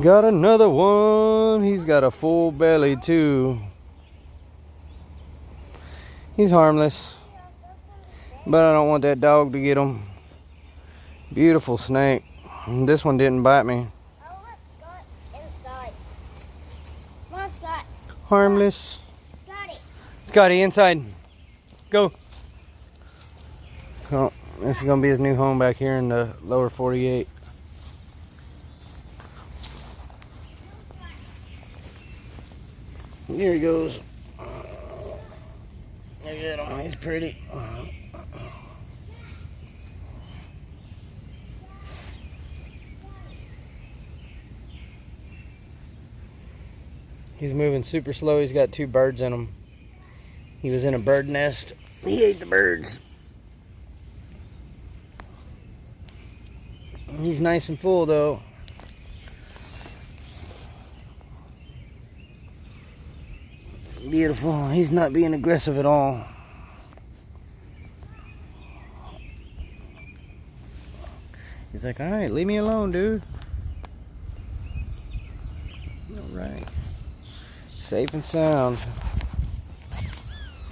Got another one. He's got a full belly too. He's harmless, but I don't want that dog to get him. Beautiful snake. This one didn't bite me. I'll let Scott inside. Come on, Scott. Harmless. Scotty. Scotty, inside. Go. Oh, this is going to be his new home back here in the lower 48. Here he goes. Look at him. He's pretty. He's moving super slow. He's got 2 birds in him. He was in a bird nest. He ate the birds. He's nice and full though. Beautiful. He's not being aggressive at all. He's like, all right, leave me alone, dude. All right. Safe and sound.